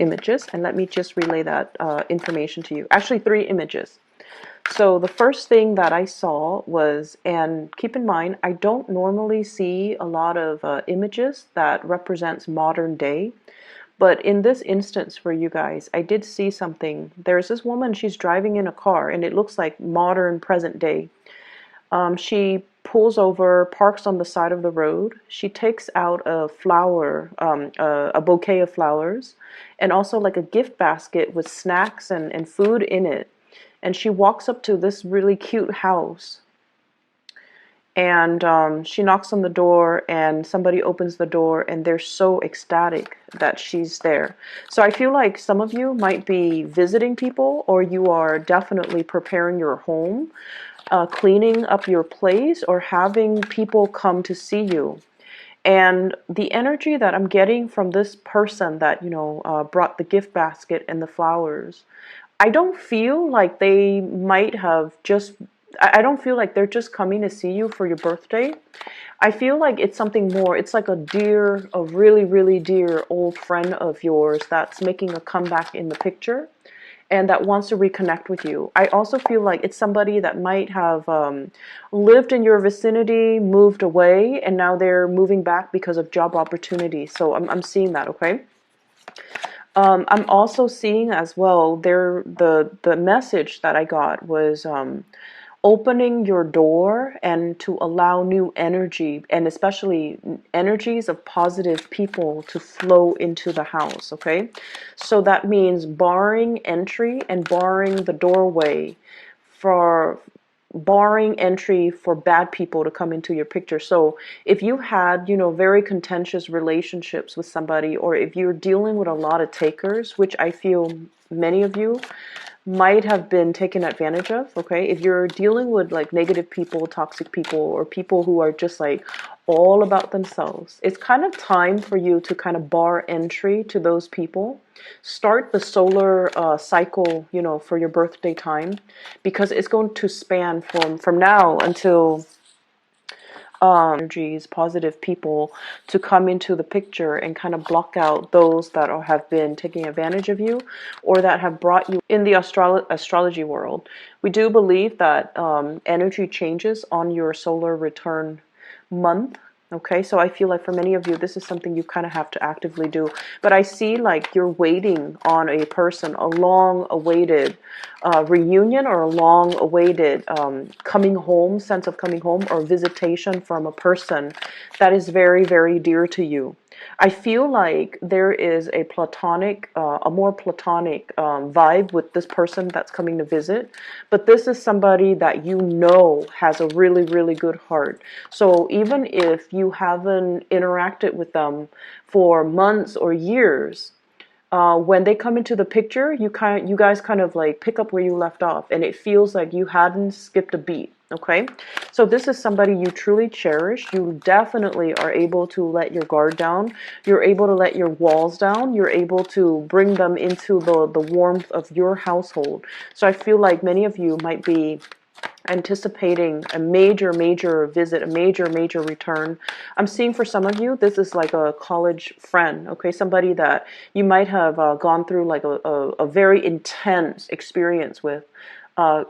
images, and let me just relay that information to you. Actually, 3 images. So the first thing that I saw was, and keep in mind, I don't normally see a lot of images that represents modern day. But in this instance for you guys, I did see something. There's this woman, she's driving in a car, and it looks like modern present day. She pulls over, parks on the side of the road. She takes out a flower, a bouquet of flowers, and also like a gift basket with snacks and food in it. And she walks up to this really cute house. And she knocks on the door, and somebody opens the door, and they're so ecstatic that she's there. So I feel like some of you might be visiting people, or you are definitely preparing your home, cleaning up your place, or having people come to see you. And the energy that I'm getting from this person that, brought the gift basket and the flowers, I don't feel like they might have just, I don't feel like they're just coming to see you for your birthday. I feel like it's something more. It's like a really, really dear old friend of yours that's making a comeback in the picture and that wants to reconnect with you. I also feel like it's somebody that might have lived in your vicinity, moved away, and now they're moving back because of job opportunities. So I'm seeing that, okay? I'm also seeing as well, the message that I got was opening your door and to allow new energy, and especially energies of positive people to flow into the house, okay? So that means barring entry and barring the doorway for barring entry for bad people to come into your picture. So if you had, very contentious relationships with somebody, or if you're dealing with a lot of takers, which I feel many of you might have been taken advantage of, okay? If you're dealing with like negative people, toxic people, or people who are just like all about themselves, it's kind of time for you to kind of bar entry to those people. Start the solar cycle, for your birthday time, because it's going to span from now until energies, positive people to come into the picture and kind of block out those that have been taking advantage of you or that have brought you in the astrology world. We do believe that energy changes on your solar return month. Okay, so I feel like for many of you, this is something you kind of have to actively do. But I see like you're waiting on a person, a long-awaited reunion, or a long-awaited coming home, sense of coming home, or visitation from a person that is very, very dear to you. I feel like there is a more platonic vibe with this person that's coming to visit, but this is somebody that has a really, really good heart. So even if you haven't interacted with them for months or years, when they come into the picture, you guys kind of like pick up where you left off, and it feels like you hadn't skipped a beat. Okay, so this is somebody you truly cherish. You definitely are able to let your guard down. You're able to let your walls down. You're able to bring them into the warmth of your household. So I feel like many of you might be anticipating a major, major visit, a major, major return. I'm seeing for some of you, this is like a college friend, okay? Somebody that you might have gone through like a very intense experience with.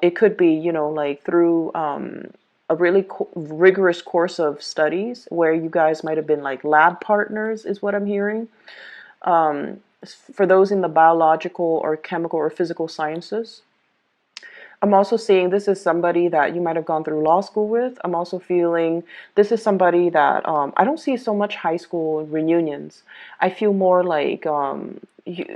It could be, like through a really rigorous course of studies where you guys might have been like lab partners, is what I'm hearing. For those in the biological or chemical or physical sciences. I'm also seeing this is somebody that you might have gone through law school with. I'm also feeling this is somebody that I don't see so much high school reunions. I feel more like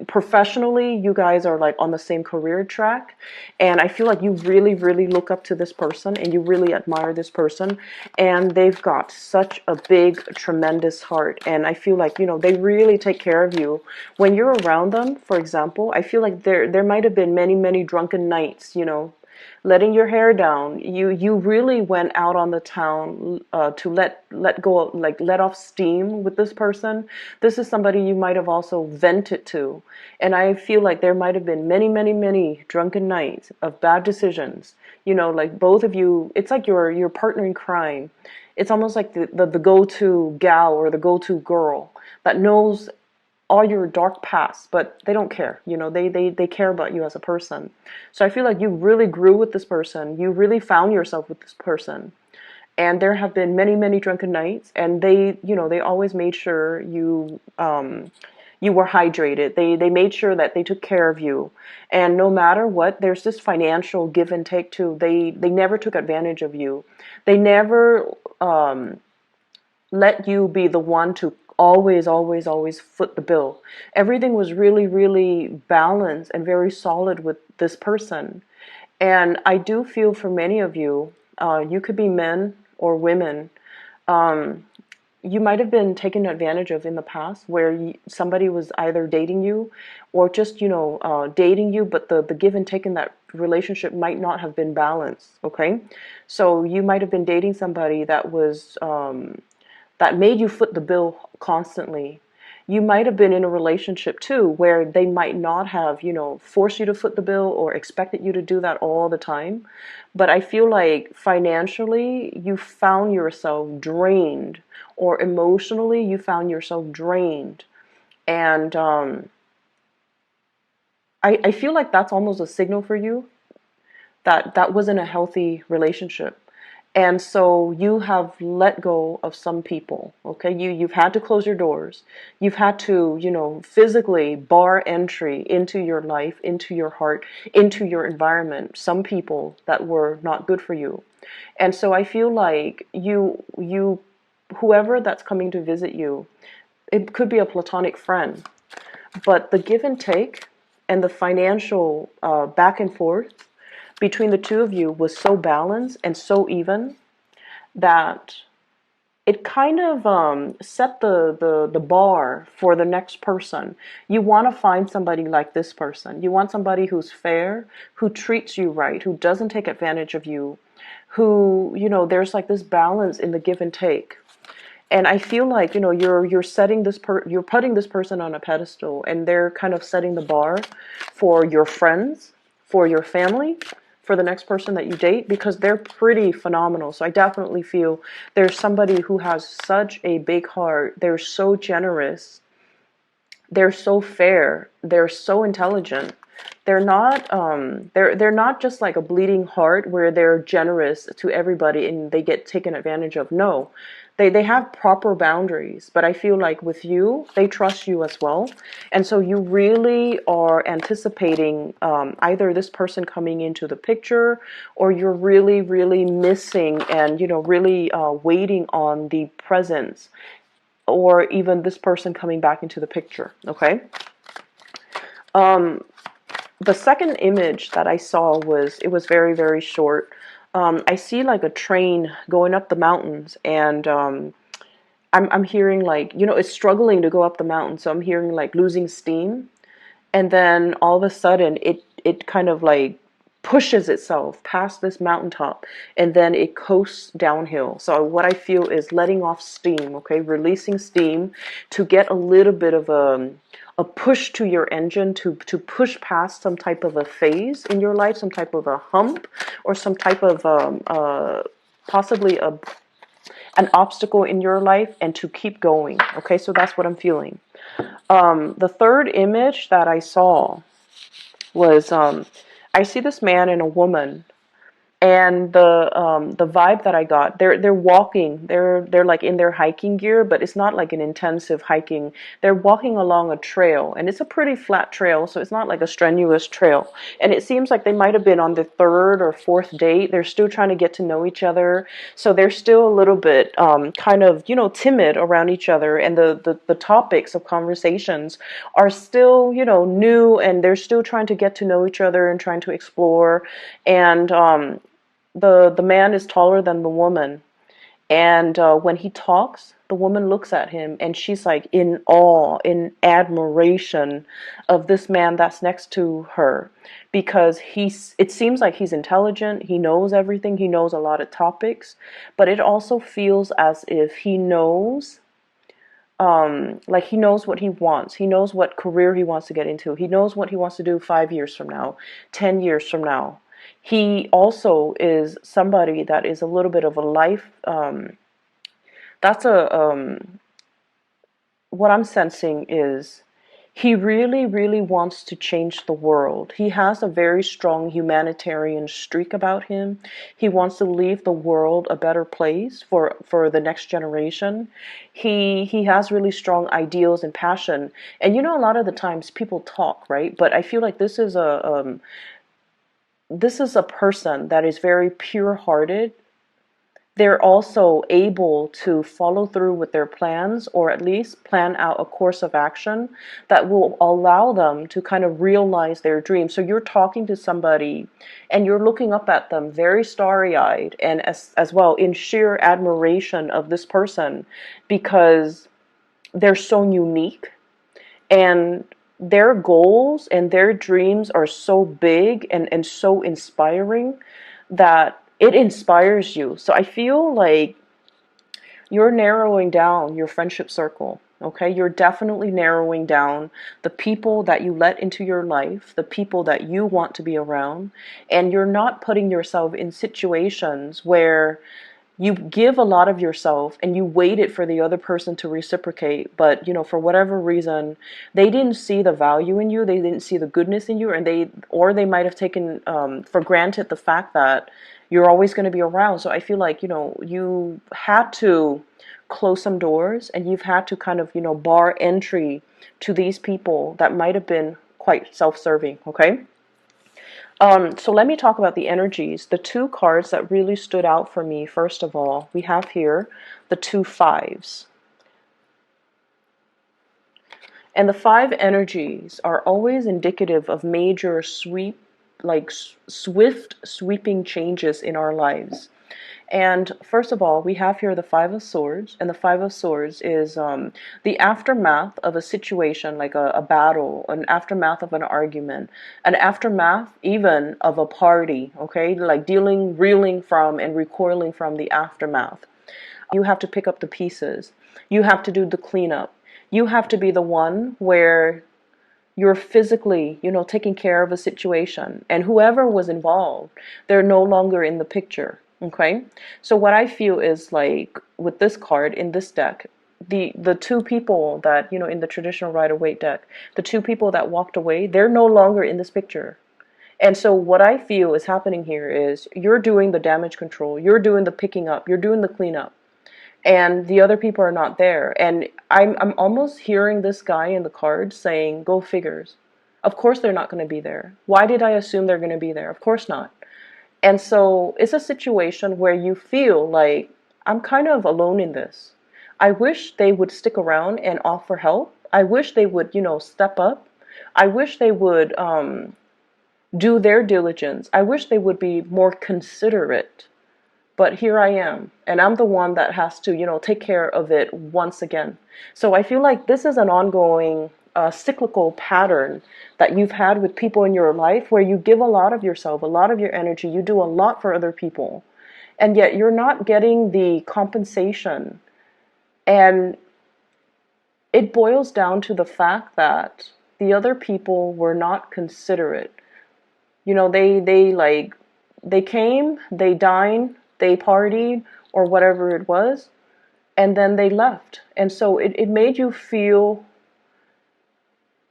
professionally, you guys are like on the same career track. And I feel like you really, really look up to this person and you really admire this person. And they've got such a big, tremendous heart. And I feel like, they really take care of you. When you're around them, for example, I feel like there might have been many, many drunken nights, letting your hair down. You really went out on the town to let go, like let off steam with this person. This is somebody you might have also vented to, and I feel like there might have been many, many, many drunken nights of bad decisions. Like both of you, it's like your partner in crime. It's almost like the go-to gal or the go-to girl that knows all your dark past, but they don't care. You know, they care about you as a person. So I feel like you really grew with this person. You really found yourself with this person. And there have been many, many drunken nights, and they, you know, they always made sure you were hydrated. They made sure that they took care of you. And no matter what, there's this financial give and take too. They never took advantage of you. They never let you be the one to always foot the bill. Everything was really, really balanced and very solid with this person. And I do feel for many of you, you could be men or women, you might have been taken advantage of in the past, where somebody was either dating you or just, you know, dating you, but the give and take in that relationship might not have been balanced. Okay, so you might have been dating somebody that was that made you foot the bill constantly. You might have been in a relationship too where they might not have, you know, forced you to foot the bill or expected you to do that all the time. But I feel like financially you found yourself drained, or emotionally you found yourself drained. And I feel like that's almost a signal for you that that wasn't a healthy relationship. And so you have let go of some people. Okay, you've had to close your doors. You've had to, you know, physically bar entry into your life, into your heart, into your environment, some people that were not good for you. And so I feel like you whoever that's coming to visit you, it could be a platonic friend, but the give and take and the financial back and forth between the two of you was so balanced and so even that it kind of set the bar for the next person. You want to find somebody like this person. You want somebody who's fair, who treats you right, who doesn't take advantage of you, who, you know, there's like this balance in the give and take. And I feel like, you know, you're setting you're putting this person on a pedestal, and they're kind of setting the bar for your friends, for your family, for the next person that you date, because they're pretty phenomenal. So I definitely feel there's somebody who has such a big heart. They're so generous. They're so fair. They're so intelligent. They're not just like a bleeding heart where they're generous to everybody and they get taken advantage of. No. They have proper boundaries, but I feel like with you, they trust you as well. And so you really are anticipating either this person coming into the picture, or you're really, really missing and, you know, really waiting on the presence, or even this person coming back into the picture. Okay. The second image that I saw was, it was very, very short. I see like a train going up the mountains, and I'm hearing like, you know, it's struggling to go up the mountain. So I'm hearing like losing steam. And then all of a sudden it kind of like pushes itself past this mountaintop, and then it coasts downhill. So what I feel is letting off steam, okay, releasing steam to get a little bit of a push to your engine to push past some type of a phase in your life, some type of a hump, or some type of possibly an obstacle in your life, and to keep going. Okay, so that's what I'm feeling. The third image that I saw was I see this man and a woman, and the vibe that I got, they're walking, they're like in their hiking gear, but it's not like an intensive hiking. They're walking along a trail, and it's a pretty flat trail, so it's not like a strenuous trail. And it seems like they might have been on the third or fourth date. They're still trying to get to know each other, so they're still a little bit kind of, you know, timid around each other, and the topics of conversations are still, you know, new, and they're still trying to get to know each other and trying to explore. And the man is taller than the woman, and when he talks, the woman looks at him, and she's like in awe, in admiration of this man that's next to her, because it seems like he's intelligent, he knows everything, he knows a lot of topics, but it also feels as if he knows, like he knows what he wants. He knows what career he wants to get into. He knows what he wants to do 5 years from now, 10 years from now. He also is somebody that is a little bit of a life, that's a, what I'm sensing is He really, really wants to change the world. He has a very strong humanitarian streak about him. He wants to leave the world a better place for the next generation. He has really strong ideals and passion. And you know, a lot of the times people talk, right? But I feel like this is a person that is very pure-hearted. They're also able to follow through with their plans, or at least plan out a course of action that will allow them to kind of realize their dreams. So you're talking to somebody and you're looking up at them very starry-eyed and as well in sheer admiration of this person, because they're so unique and their goals and their dreams are so big and so inspiring that it inspires you. So I feel like you're narrowing down your friendship circle. Okay, you're definitely narrowing down the people that you let into your life, the people that you want to be around, and you're not putting yourself in situations where you give a lot of yourself and you waited for the other person to reciprocate, but you know, for whatever reason they didn't see the value in you, they didn't see the goodness in you, and they might have taken for granted the fact that you're always going to be around. So I feel like, you know, you had to close some doors and you've had to kind of, you know, bar entry to these people that might have been quite self-serving. Okay. So let me talk about the energies. The two cards that really stood out for me, first of all, we have here the two fives. And the five energies are always indicative of major swift sweeping changes in our lives. And first of all, we have here the Five of Swords, and the Five of Swords is the aftermath of a situation, like a battle, an aftermath of an argument, an aftermath even of a party, okay? Like reeling from and recoiling from the aftermath. You have to pick up the pieces. You have to do the cleanup. You have to be the one where you're physically, you know, taking care of a situation, and whoever was involved, they're no longer in the picture. Okay, so what I feel is like with this card in this deck, the two people that, you know, in the traditional Rider-Waite deck, the two people that walked away, they're no longer in this picture. And so what I feel is happening here is you're doing the damage control, you're doing the picking up, you're doing the cleanup, and the other people are not there. And I'm almost hearing this guy in the cards saying, go figures. Of course they're not going to be there. Why did I assume they're going to be there? Of course not. And so it's a situation where you feel like, I'm kind of alone in this. I wish they would stick around and offer help. I wish they would, you know, step up. I wish they would do their diligence. I wish they would be more considerate. But here I am, and I'm the one that has to, you know, take care of it once again. So I feel like this is an ongoing cyclical pattern that you've had with people in your life, where you give a lot of yourself, a lot of your energy, you do a lot for other people, and yet you're not getting the compensation. And it boils down to the fact that the other people were not considerate. You know, they came, they dined, they partied, or whatever it was, and then they left. And so it made you feel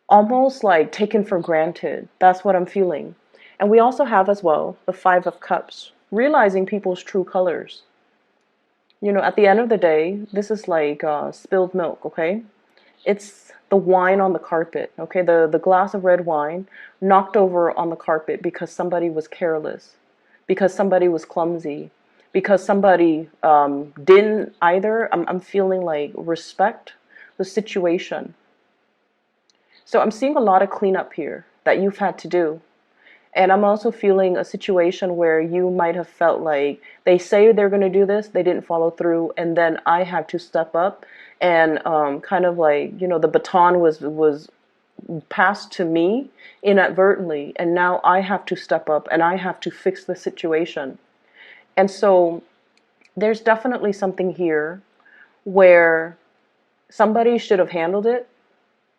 almost like taken for granted. That's what I'm feeling. And we also have as well the Five of Cups, realizing people's true colors. You know, at the end of the day, this is like spilled milk, okay? It's the wine on the carpet, okay? The glass of red wine knocked over on the carpet because somebody was careless, because somebody was clumsy, because somebody didn't either, I'm feeling like, respect the situation. So I'm seeing a lot of cleanup here that you've had to do. And I'm also feeling a situation where you might have felt like they say they're going to do this, they didn't follow through, and then I have to step up and kind of like, you know, the baton was passed to me inadvertently, and now I have to step up and I have to fix the situation. And so there's definitely something here where somebody should have handled it,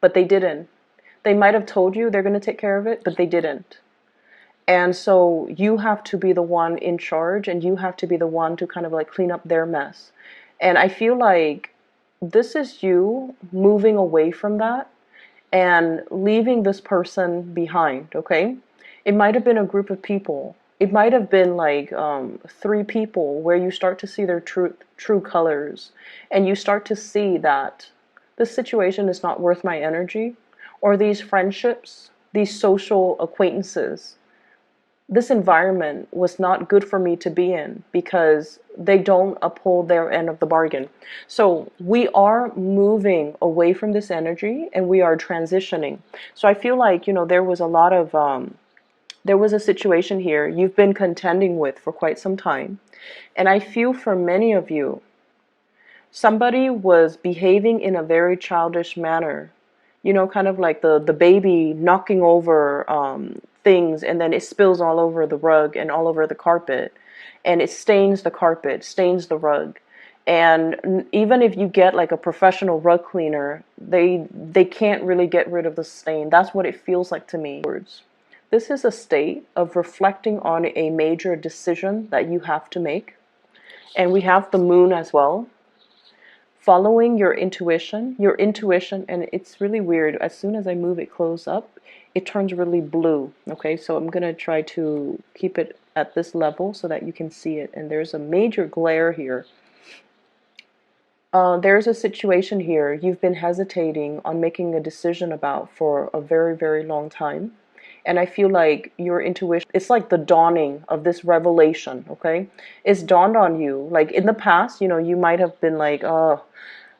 but they didn't. They might have told you they're going to take care of it, but they didn't. And so you have to be the one in charge, and you have to be the one to kind of like clean up their mess. And I feel like this is you moving away from that and leaving this person behind, okay? It might have been a group of people. It might have been like three people where you start to see their true colors, and you start to see that this situation is not worth my energy, or these friendships, these social acquaintances, this environment was not good for me to be in because they don't uphold their end of the bargain. So we are moving away from this energy and we are transitioning. So I feel like, there was a lot of, there was a situation here you've been contending with for quite some time. And I feel for many of you, somebody was behaving in a very childish manner, kind of like the baby knocking over things, and then it spills all over the rug and all over the carpet, and it stains the carpet, stains the rug. And even if you get like a professional rug cleaner, they can't really get rid of the stain. That's what it feels like to me. This is a state of reflecting on a major decision that you have to make. And we have the moon as well. Following your intuition, and it's really weird. As soon as I move it close up, it turns really blue. Okay, so I'm going to try to keep it at this level so that you can see it. And there's a major glare here. There's a situation here you've been hesitating on making a decision about for a very, very long time. And I feel like your intuition, it's like the dawning of this revelation, okay? It's dawned on you. Like in the past, you might have been like, oh,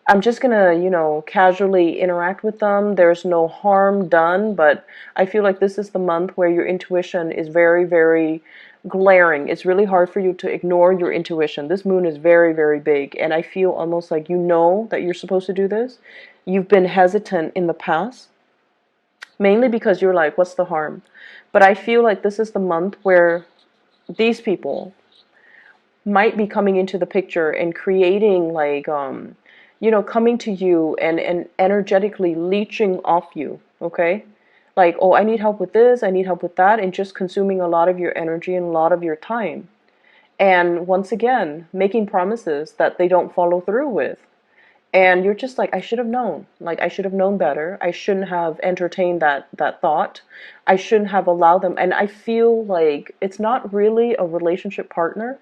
I'm just gonna, casually interact with them. There's no harm done. But I feel like this is the month where your intuition is very, very glaring. It's really hard for you to ignore your intuition. This moon is very, very big. And I feel almost like that you're supposed to do this. You've been hesitant in the past, mainly because you're like, what's the harm? But I feel like this is the month where these people might be coming into the picture and creating like, coming to you and energetically leeching off you, okay? Like, oh, I need help with this, I need help with that, and just consuming a lot of your energy and a lot of your time. And once again, making promises that they don't follow through with. And you're just like, I should have known. Like, I should have known better. I shouldn't have entertained that thought. I shouldn't have allowed them. And I feel like it's not really a relationship partner.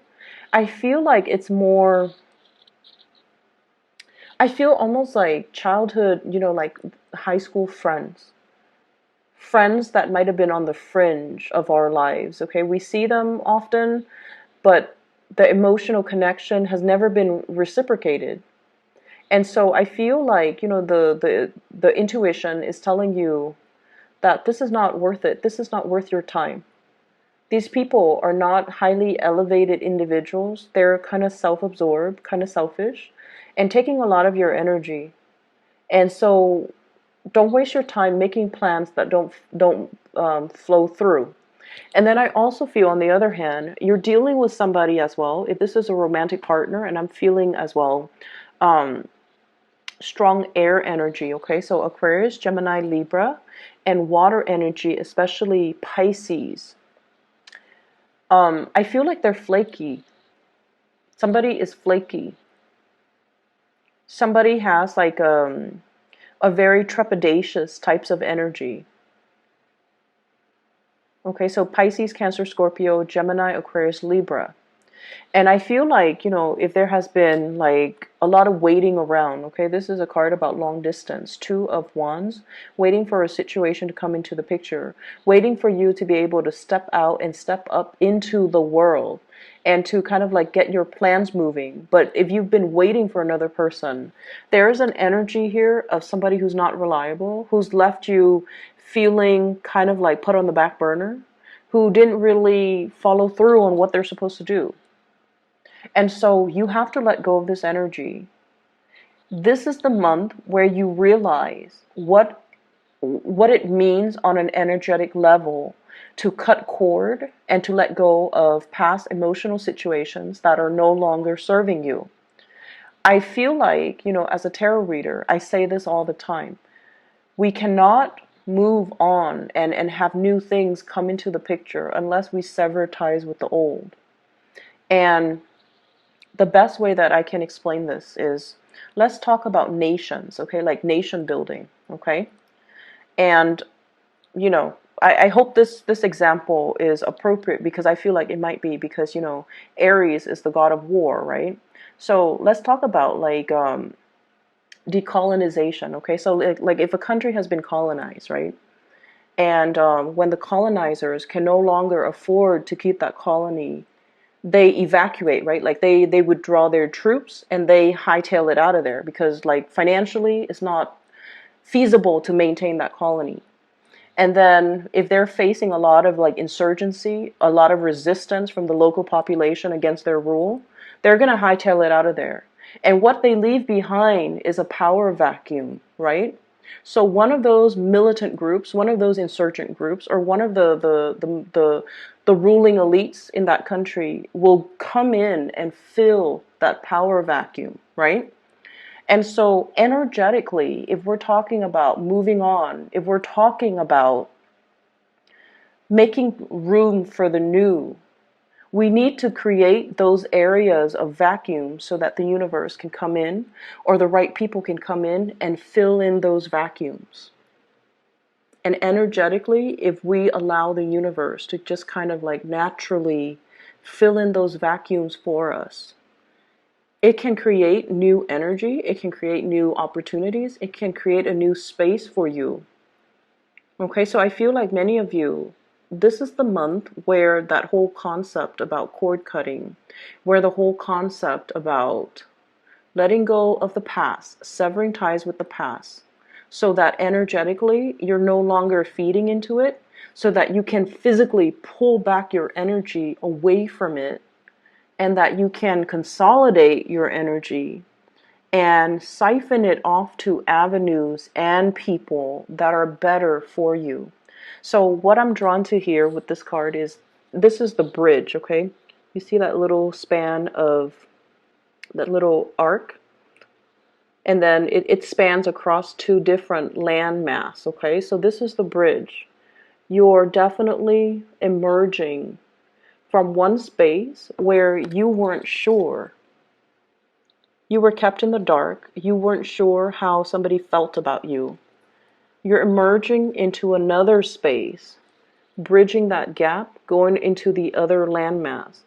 I feel like it's more, I feel almost like childhood, like high school friends. Friends that might have been on the fringe of our lives, okay? We see them often, but the emotional connection has never been reciprocated. And so I feel like, the intuition is telling you that this is not worth it. This is not worth your time. These people are not highly elevated individuals. They're kind of self-absorbed, kind of selfish, and taking a lot of your energy. And so don't waste your time making plans that don't flow through. And then I also feel, on the other hand, you're dealing with somebody as well. If this is a romantic partner, and I'm feeling as well, strong air energy, okay? So Aquarius, Gemini, Libra, and water energy, especially Pisces. I feel like they're flaky. Somebody is flaky. Somebody has like a very trepidatious types of energy. Okay, so Pisces, Cancer, Scorpio, Gemini, Aquarius, Libra. And I feel like, if there has been like a lot of waiting around, okay, this is a card about long distance, Two of Wands, waiting for a situation to come into the picture, waiting for you to be able to step out and step up into the world and to kind of like get your plans moving. But if you've been waiting for another person, there is an energy here of somebody who's not reliable, who's left you feeling kind of like put on the back burner, who didn't really follow through on what they're supposed to do. And so you have to let go of this energy. This is the month where you realize what it means on an energetic level to cut cord and to let go of past emotional situations that are no longer serving you. I feel like, as a tarot reader, I say this all the time. We cannot move on and have new things come into the picture unless we sever ties with the old. And the best way that I can explain this is, let's talk about nations, okay? Like nation building, okay? And, you know, I hope this example is appropriate, because I feel like it might be, because, you know, Aries is the god of war, right? So let's talk about like decolonization. Okay, so like if a country has been colonized, right? And when the colonizers can no longer afford to keep that colony, they evacuate, right? Like they withdraw their troops and they hightail it out of there, because like financially it's not feasible to maintain that colony. And then if they're facing a lot of like insurgency, a lot of resistance from the local population against their rule, they're going to hightail it out of there. And what they leave behind is a power vacuum, right? So one of those militant groups, one of those insurgent groups, or one of the ruling elites in that country will come in and fill that power vacuum, right? And so energetically, if we're talking about moving on, if we're talking about making room for the new, we need to create those areas of vacuum so that the universe can come in, or the right people can come in and fill in those vacuums. And energetically, if we allow the universe to just kind of like naturally fill in those vacuums for us, it can create new energy, it can create new opportunities, it can create a new space for you. Okay, so I feel like many of you, this is the month where that whole concept about cord cutting, where the whole concept about letting go of the past, severing ties with the past, so that energetically you're no longer feeding into it, so that you can physically pull back your energy away from it, and that you can consolidate your energy and siphon it off to avenues and people that are better for you. So what I'm drawn to here with this card is, this is the bridge, okay? You see that little span of, that little arc? And then it spans across two different land mass, okay? So this is the bridge. You're definitely emerging from one space where you weren't sure. You were kept in the dark. You weren't sure how somebody felt about you. You're emerging into another space, bridging that gap, going into the other landmass,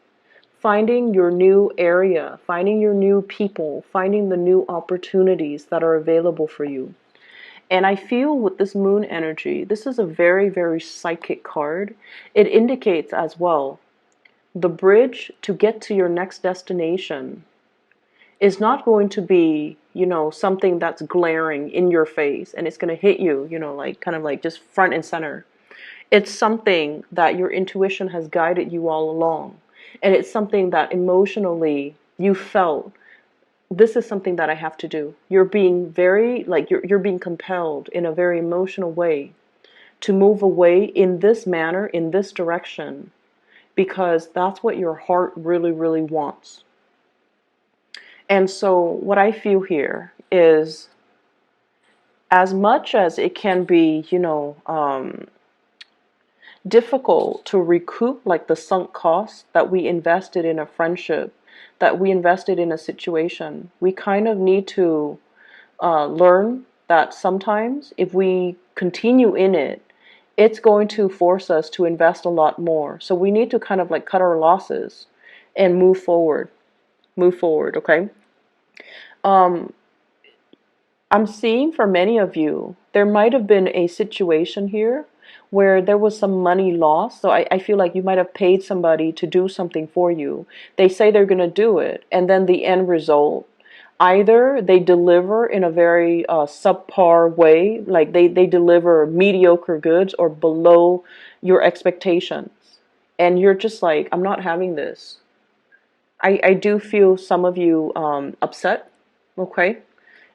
finding your new area, finding your new people, finding the new opportunities that are available for you. And I feel with this moon energy, this is a very, very psychic card. It indicates as well the bridge to get to your next destination is not going to be, you know, something that's glaring in your face and it's going to hit you, you know, like kind of like just front and center. It's something that your intuition has guided you all along. And it's something that emotionally you felt, this is something that I have to do. You're being very, like, you're being compelled in a very emotional way to move away in this manner, in this direction, because that's what your heart really, really wants. And so what I feel here is, as much as it can be, you know, difficult to recoup like the sunk costs that we invested in a friendship, that we invested in a situation, we kind of need to learn that sometimes if we continue in it, it's going to force us to invest a lot more. So we need to kind of like cut our losses and move forward. Move forward, okay? Um, I'm seeing for many of you, there might have been a situation here where there was some money lost. So I feel like you might have paid somebody to do something for you. They say they're going to do it. And then the end result, either they deliver in a very subpar way, like they deliver mediocre goods or below your expectations. And you're just like, I'm not having this. I do feel some of you upset, okay?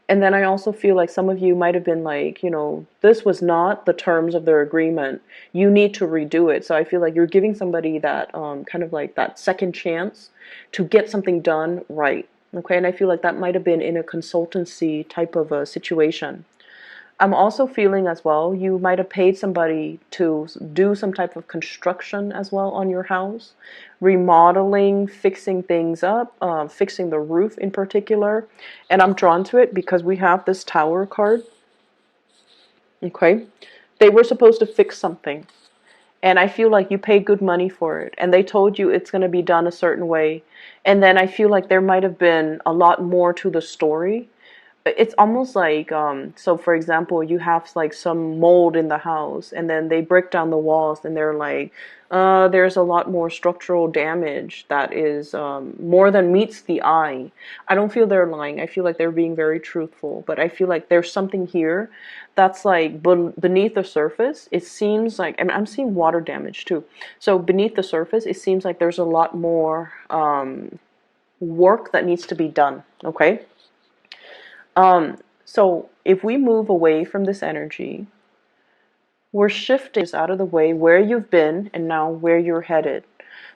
And then I also feel like some of you might have been like, you know, this was not the terms of their agreement. You need to redo it. So I feel like you're giving somebody that kind of like that second chance to get something done right. Okay, and I feel like that might have been in a consultancy type of a situation. I'm also feeling as well, you might have paid somebody to do some type of construction as well on your house, remodeling, fixing things up, fixing the roof in particular. And I'm drawn to it because we have this Tower card. Okay. They were supposed to fix something, and I feel like you paid good money for it, and they told you it's going to be done a certain way, and then I feel like there might have been a lot more to the story. It's almost like, so for example, you have like some mold in the house, and then they break down the walls, and they're like, there's a lot more structural damage that is more than meets the eye. I don't feel they're lying. I feel like they're being very truthful, but I feel like there's something here that's like beneath the surface. It seems like, I mean, I'm seeing water damage too. So beneath the surface, it seems like there's a lot more work that needs to be done. Okay. So if we move away from this energy, we're shifting out of the way where you've been and now where you're headed.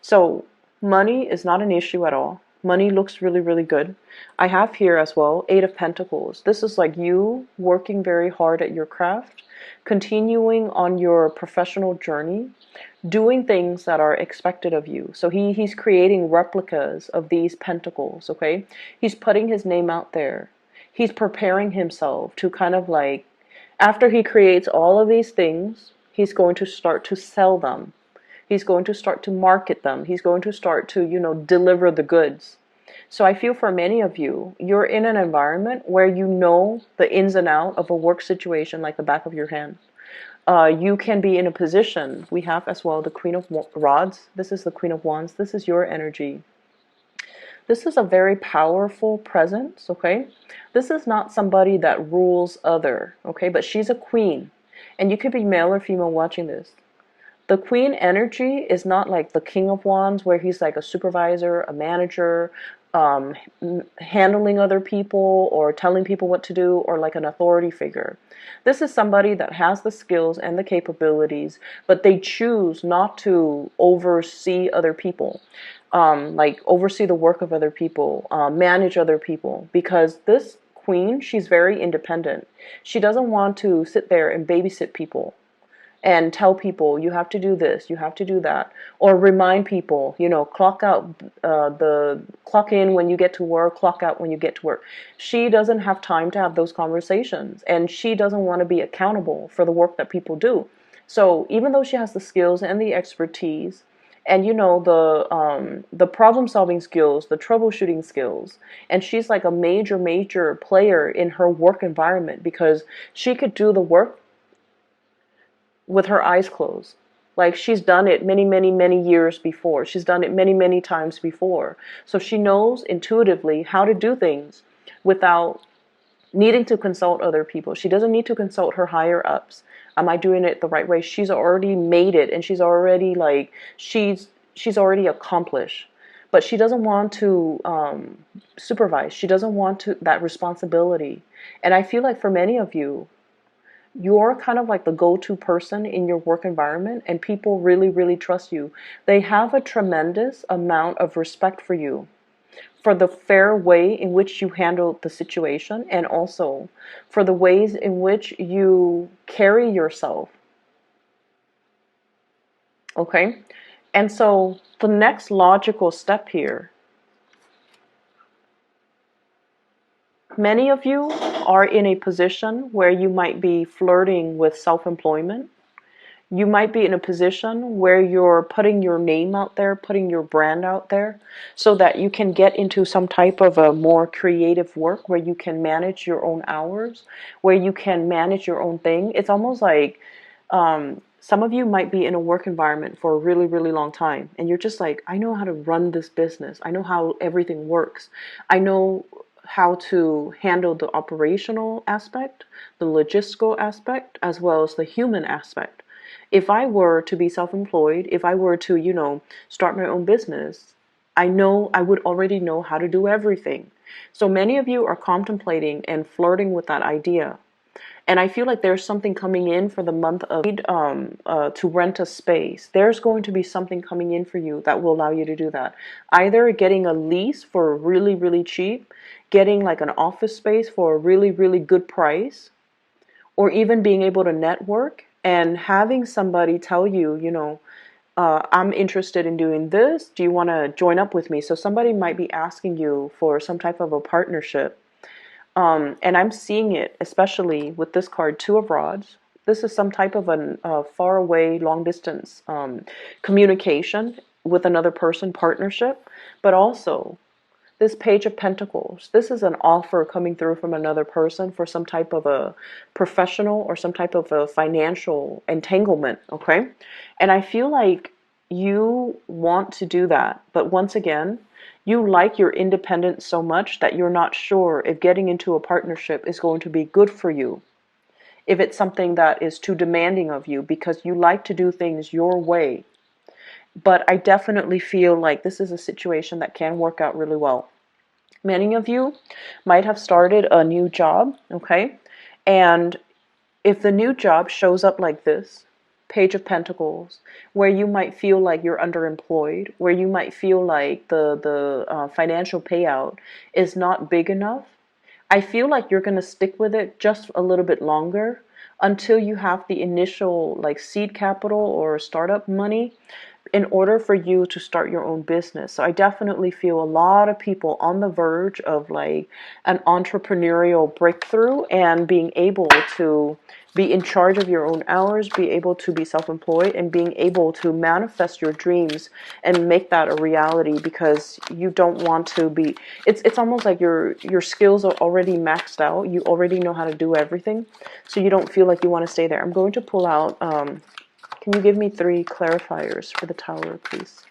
So money is not an issue at all. Money looks really, really good. I have here as well, Eight of Pentacles. This is like you working very hard at your craft, continuing on your professional journey, doing things that are expected of you. So he's creating replicas of these pentacles, okay? He's putting his name out there. He's preparing himself to kind of like, after he creates all of these things, he's going to start to sell them. He's going to start to market them. He's going to start to, deliver the goods. So I feel for many of you, you're in an environment where you know the ins and outs of a work situation like the back of your hand. You can be in a position, we have as well the Queen of Rods. This is the Queen of Wands. This is your energy. This is a very powerful presence, okay? This is not somebody that rules other, okay? But she's a queen. And you could be male or female watching this. The queen energy is not like the King of Wands where he's like a supervisor, a manager, handling other people or telling people what to do, or like an authority figure. This is somebody that has the skills and the capabilities, but they choose not to oversee other people. Like oversee the work of other people, manage other people, because this queen, she's very independent. She doesn't want to sit there and babysit people and tell people you have to do this, you have to do that, or remind people, clock out, the clock in when you get to work, clock out when you get to work. She doesn't have time to have those conversations, and she doesn't want to be accountable for the work that people do. So even though she has the skills and the expertise, and the problem solving skills, the troubleshooting skills, and she's like a major player in her work environment because she could do the work with her eyes closed. Like she's done it many years before. She's done it many times before. So she knows intuitively how to do things without needing to consult other people. She doesn't need to consult her higher ups. Am I doing it the right way? She's already made it, and she's already like, she's already accomplished. But she doesn't want to supervise. She doesn't want that responsibility. And I feel like for many of you, you're kind of like the go-to person in your work environment, and people really trust you. They have a tremendous amount of respect for you, for the fair way in which you handle the situation, and also for the ways in which you carry yourself. Okay? And so the next logical step here, many of you are in a position where you might be flirting with self-employment. You might be in a position where you're putting your name out there, putting your brand out there, so that you can get into some type of a more creative work where you can manage your own hours, where you can manage your own thing. It's almost like some of you might be in a work environment for a really long time, and you're just like, I know how to run this business. I know how everything works. I know how to handle the operational aspect, the logistical aspect, as well as the human aspect. If I were to be self-employed, if I were to, start my own business, I know I would already know how to do everything. So many of you are contemplating and flirting with that idea. And I feel like there's something coming in for the month of to rent a space. There's going to be something coming in for you that will allow you to do that. Either getting a lease for really cheap, getting like an office space for a really good price, or even being able to network and having somebody tell you, I'm interested in doing this. Do you want to join up with me? So somebody might be asking you for some type of a partnership. And I'm seeing it, especially with this card, Two of Rods. This is some type of a far away, long distance communication with another person, partnership, but also this Page of Pentacles. This is an offer coming through from another person for some type of a professional or some type of a financial entanglement, okay? And I feel like you want to do that, but once again, you like your independence so much that you're not sure if getting into a partnership is going to be good for you, if it's something that is too demanding of you, because you like to do things your way. But I definitely feel like this is a situation that can work out really well. Many of you might have started a new job, okay? And if the new job shows up like this, Page of Pentacles, where you might feel like you're underemployed, where you might feel like the financial payout is not big enough, I feel like you're going to stick with it just a little bit longer until you have the initial like seed capital or startup money in order for you to start your own business. So I definitely feel a lot of people on the verge of like an entrepreneurial breakthrough and being able to be in charge of your own hours, be able to be self-employed, and being able to manifest your dreams and make that a reality, because you don't want to be, it's almost like your skills are already maxed out. You already know how to do everything. So you don't feel like you want to stay there. I'm going to pull out can you give me 3 clarifiers for the Tower, please?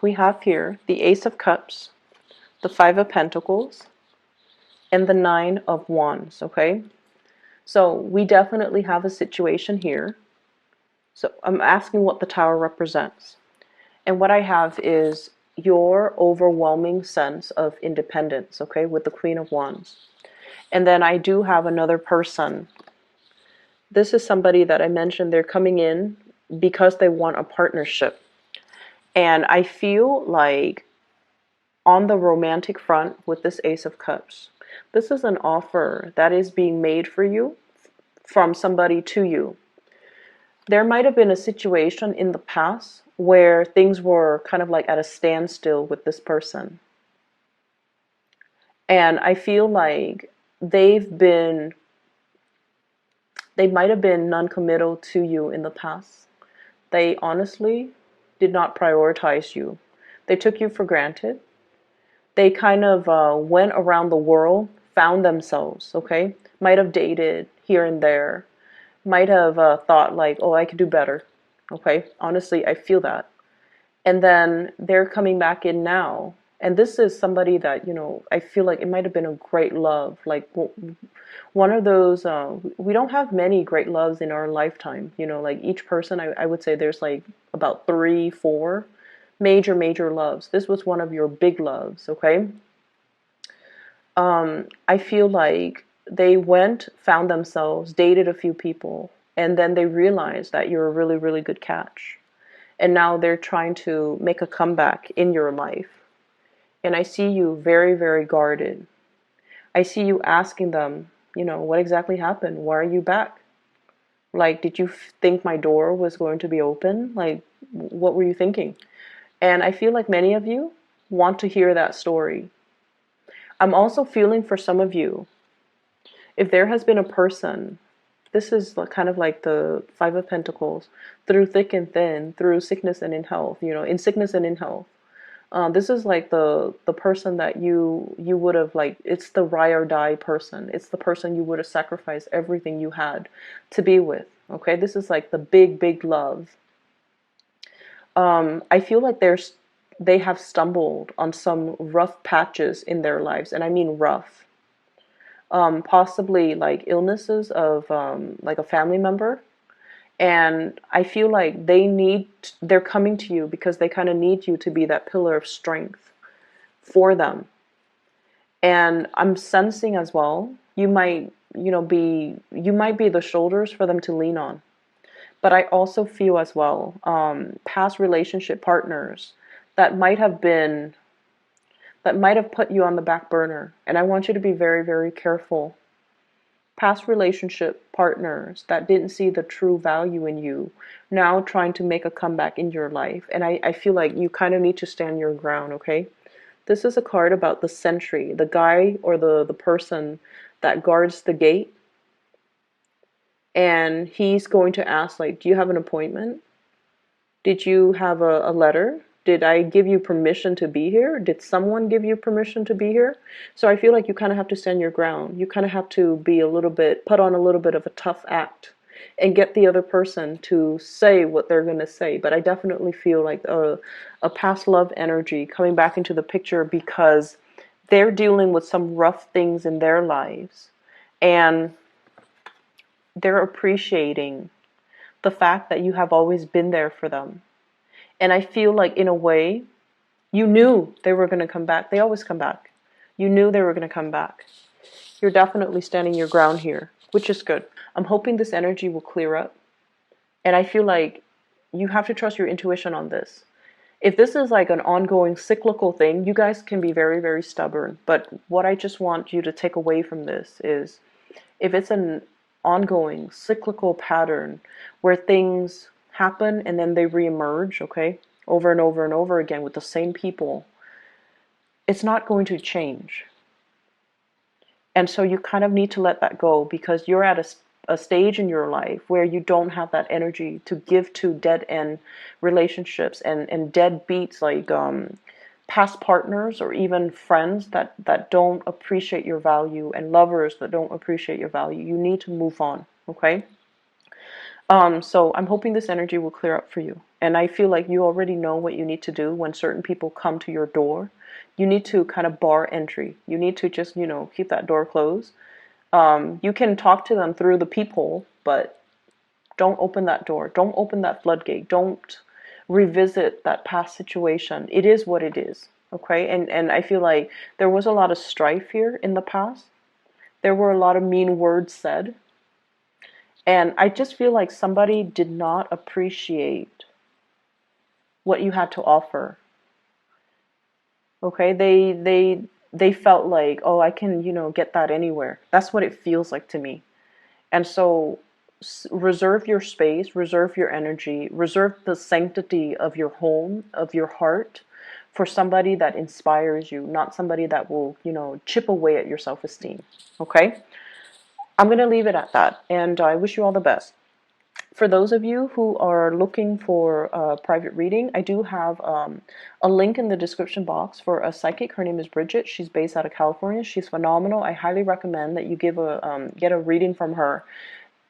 We have here the Ace of Cups, the 5 of Pentacles, and the 9 of Wands, okay? So we definitely have a situation here. So I'm asking what the Tower represents. And what I have is your overwhelming sense of independence, okay, with the Queen of Wands. And then I do have another person. This is somebody that I mentioned, they're coming in because they want a partnership. And I feel like on the romantic front with this Ace of Cups, this is an offer that is being made for you from somebody to you. There might have been a situation in the past where things were kind of like at a standstill with this person. And I feel like they might have been non-committal to you in the past. They honestly did not prioritize you. They took you for granted. They kind of went around the world, found themselves, okay? Might have dated here and there. Might have thought like, oh, I could do better, okay? Honestly, I feel that. And then they're coming back in now. And this is somebody that, you know, I feel like it might have been a great love. Like one of those, we don't have many great loves in our lifetime. You know, like each person, I would say there's like about 3, 4 major loves. This was one of your big loves, okay? I feel like they went, found themselves, dated a few people, and then they realized that you're a really good catch. And now they're trying to make a comeback in your life. And I see you very guarded. I see you asking them, you know, what exactly happened? Why are you back? Like, did you think my door was going to be open? Like, what were you thinking? And I feel like many of you want to hear that story. I'm also feeling for some of you, if there has been a person, this is kind of like the 5 of Pentacles, through thick and thin, through sickness and in health, you know, in sickness and in health. This is like the person that you would have, like, it's the ride or die person. It's the person you would have sacrificed everything you had to be with. Okay, this is like the big love. I feel like they have stumbled on some rough patches in their lives, and I mean rough. Possibly like illnesses of like a family member. And I feel like they're coming to you because they kind of need you to be that pillar of strength for them. And I'm sensing as well, you might be the shoulders for them to lean on. But I also feel as well, past relationship partners that might have put you on the back burner. And I want you to be very careful past relationship partners that didn't see the true value in you, now trying to make a comeback in your life. And I feel like you kind of need to stand your ground, okay? This is a card about the sentry, the guy or the person that guards the gate. And he's going to ask, like, do you have an appointment? Did you have a letter? Did I give you permission to be here? Did someone give you permission to be here? So I feel like you kind of have to stand your ground. You kind of have to be a little bit, put on a little bit of a tough act and get the other person to say what they're going to say. But I definitely feel like a past love energy coming back into the picture because they're dealing with some rough things in their lives. And they're appreciating the fact that you have always been there for them. And I feel like, in a way, you knew they were going to come back. They always come back. You knew they were going to come back. You're definitely standing your ground here, which is good. I'm hoping this energy will clear up. And I feel like you have to trust your intuition on this. If this is like an ongoing cyclical thing, you guys can be very, very stubborn. But what I just want you to take away from this is, if it's an ongoing cyclical pattern where things happen and then they reemerge, okay, over and over and over again with the same people, it's not going to change. And so you kind of need to let that go, because you're at a stage in your life where you don't have that energy to give to dead end relationships and dead beats, like past partners or even friends that don't appreciate your value, and lovers that don't appreciate your value. You need to move on, okay? So I'm hoping this energy will clear up for you. And I feel like you already know what you need to do when certain people come to your door. You need to kind of bar entry. You need to just, keep that door closed. You can talk to them through the peephole, but don't open that door. Don't open that floodgate. Don't revisit that past situation. It is what it is, okay? And I feel like there was a lot of strife here in the past. There were a lot of mean words said. And I just feel like somebody did not appreciate what you had to offer. Okay? They felt like, oh, I can, get that anywhere. That's what it feels like to me. And so reserve your space, reserve your energy, reserve the sanctity of your home, of your heart, for somebody that inspires you, not somebody that will, chip away at your self-esteem. Okay? I'm going to leave it at that, and I wish you all the best. For those of you who are looking for a private reading, I do have a link in the description box for a psychic. Her name is Bridget. She's based out of California. She's phenomenal. I highly recommend that you get a reading from her.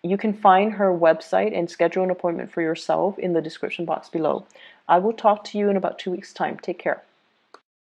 You can find her website and schedule an appointment for yourself in the description box below. I will talk to you in about 2 weeks' time. Take care.